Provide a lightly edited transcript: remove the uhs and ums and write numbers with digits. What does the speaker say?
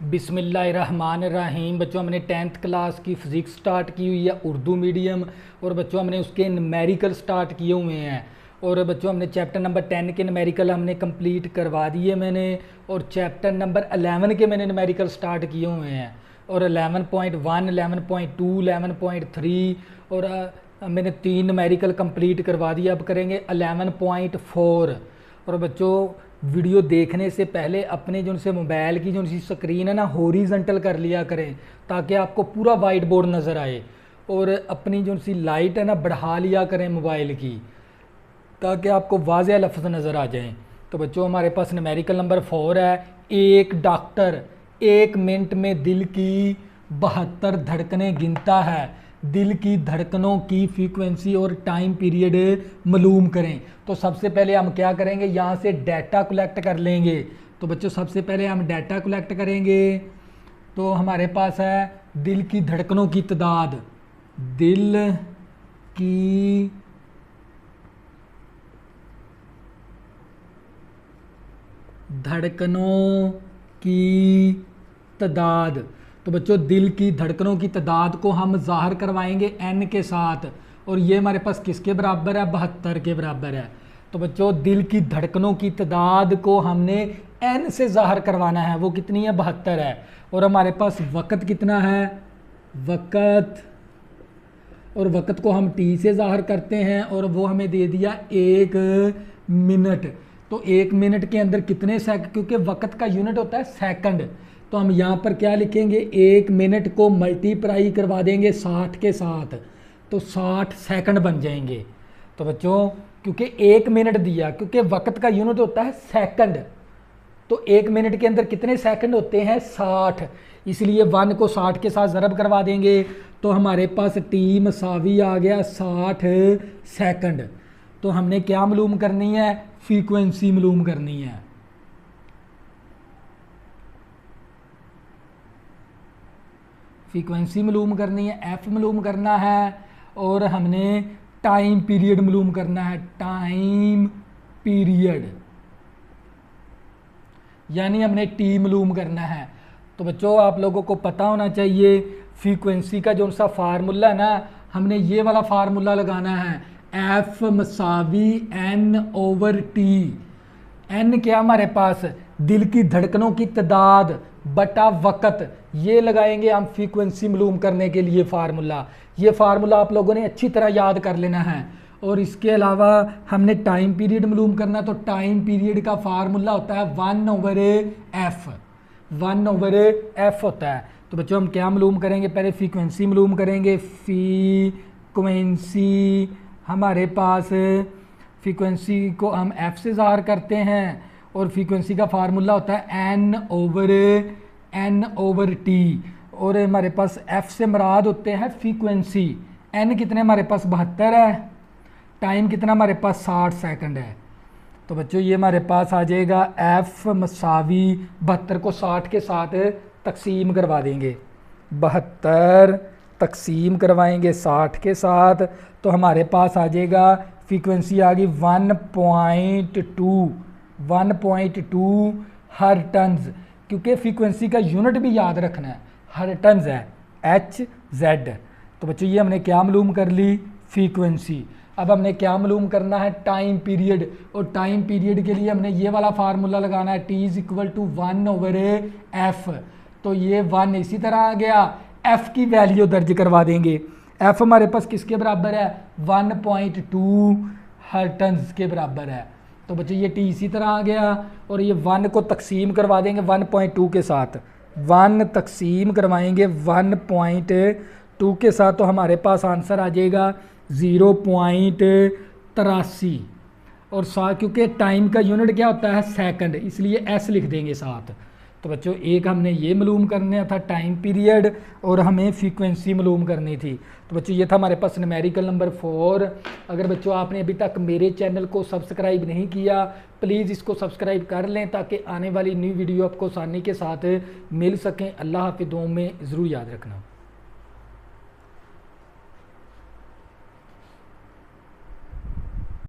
बिस्मिल्लाहिर्रहमानिर्रहीम। बच्चों हमने 10th क्लास की फ़िज़िक्स स्टार्ट की हुई है उर्दू मीडियम, और बच्चों हमने उसके न्यूमेरिकल स्टार्ट किए हुए हैं। और बच्चों हमने चैप्टर नंबर 10 के न्यूमेरिकल हमने कंप्लीट करवा दिए मैंने, और चैप्टर नंबर 11 के मैंने न्यूमेरिकल स्टार्ट किए हुए हैं। और 11.1, 11.2, 11.3 और मैंने 3 न्यूमेरिकल कंप्लीट करवा दिए। अब करेंगे 11.4। और बच्चों वीडियो देखने से पहले अपने जो से मोबाइल की जो सी स्क्रीन है ना हॉरिजॉन्टल कर लिया करें, ताकि आपको पूरा वाइट बोर्ड नज़र आए। और अपनी जो सी लाइट है ना बढ़ा लिया करें मोबाइल की, ताकि आपको वाज़ेह लफ्ज़ नज़र आ जाएं। तो बच्चों हमारे पास न्यूमेरिकल नंबर 4 है। एक डॉक्टर 1 मिनट में दिल की 72 धड़कनें गिनता है। दिल की धड़कनों की फ्रीक्वेंसी और टाइम पीरियड मालूम करें। तो सबसे पहले हम क्या करेंगे, यहाँ से डाटा कलेक्ट कर लेंगे। तो बच्चों सबसे पहले हम डाटा कलेक्ट करेंगे। तो हमारे पास है दिल की धड़कनों की तादाद। दिल की धड़कनों की तादाद। तो बच्चों दिल की धड़कनों की तादाद को हम ज़ाहिर करवाएंगे n के साथ, और ये हमारे पास किसके बराबर है, 72 के बराबर है। तो बच्चों दिल की धड़कनों की तादाद को हमने n से ज़ाहिर करवाना है, वो कितनी है, 72 है। और हमारे पास वक़्त कितना है, वक़्त, और वक़्त को हम t से ज़ाहिर करते हैं, और वो हमें दे दिया 1 मिनट। तो 1 मिनट के अंदर कितने सेकंड, क्योंकि वक़्त का यूनिट होता है सेकंड, तो हम यहाँ पर क्या लिखेंगे, 1 मिनट को मल्टीप्लाई करवा देंगे 60 के साथ, तो 60 सेकंड बन जाएंगे। तो बच्चों क्योंकि 1 मिनट दिया, क्योंकि वक़्त का यूनिट होता है सेकंड, तो 1 मिनट के अंदर कितने सेकंड होते हैं, 60, इसलिए 1 को 60 के साथ ज़रब करवा देंगे। तो हमारे पास टी मसावी आ गया 60 सेकंड। तो हमने क्या मालूम करनी है, फ्रीक्वेंसी मालूम करनी है। फ्रीक्वेंसी मालूम करनी है, एफ मालूम करना है, और हमने टाइम पीरियड मालूम करना है। टाइम पीरियड यानी हमने टी मालूम करना है। तो बच्चों आप लोगों को पता होना चाहिए फ्रीक्वेंसी का जो सा फार्मूला है ना, हमने ये वाला फार्मूला लगाना है, एफ मसावी n/t। n क्या हमारे पास, दिल की धड़कनों की तादाद बटा वक़्त, ये लगाएंगे हम फ्रीक्वेंसी मालूम करने के लिए फार्मूला। ये फार्मूला आप लोगों ने अच्छी तरह याद कर लेना है। और इसके अलावा हमने टाइम पीरियड मालूम करना है। तो टाइम पीरियड का फार्मूला होता है 1/f, 1/f होता है। तो बच्चों हम क्या मालूम करेंगे, पहले फ्रीक्वेंसी मालूम करेंगे। फ्रीक्वेंसी हमारे पास, फ्रीक्वेंसी को हम f से ज़ाहिर करते हैं, और फ्रीक्वेंसी का फार्मूला होता है n/t, और हमारे पास f से मुराद होते हैं फ्रीक्वेंसी। n कितने हमारे पास 72 है, टाइम कितना हमारे पास 60 सेकंड है। तो बच्चों ये हमारे पास आ जाएगा f मसावी 72 को 60 के साथ तकसीम करवा देंगे, 72 तकसीम करवाएंगे 60 के साथ, तो हमारे पास आ जाएगा फ्रीक्वेंसी आ गई 1.2 हर्ट्ज़, क्योंकि फ्रीक्वेंसी का यूनिट भी याद रखना है, हर्ट्ज़ है, HZ। तो बच्चों ये हमने क्या मालूम कर ली, फ्रीक्वेंसी। अब हमने क्या मालूम करना है, टाइम पीरियड, और टाइम पीरियड के लिए हमने ये वाला फार्मूला लगाना है, T = 1/f। तो ये 1 इसी तरह आ गया, f की वैल्यू दर्ज करवा देंगे। f हमारे पास किसके बराबर है, 1.2 हर्ट्ज़ के बराबर है। तो बच्चों ये t इसी तरह आ गया, और ये 1 को तकसीम करवा देंगे 1.2 के साथ, 1 तकसीम करवाएंगे 1.2 के साथ, तो हमारे पास आंसर आ जाएगा 0.83। और साथ क्योंकि टाइम का यूनिट क्या होता है, सेकंड, इसलिए s लिख देंगे साथ। तो बच्चों एक हमने ये मालूम करना था टाइम पीरियड, और हमें फ्रीक्वेंसी मालूम करनी थी। तो बच्चों ये था हमारे पास न्यूमेरिकल नंबर 4। अगर बच्चों आपने अभी तक मेरे चैनल को सब्सक्राइब नहीं किया, प्लीज़ इसको सब्सक्राइब कर लें, ताकि आने वाली न्यू वीडियो आपको आसानी के साथ मिल सकें। अल्लाह हाफ़िज़, दुआओं में ज़रूर याद रखना।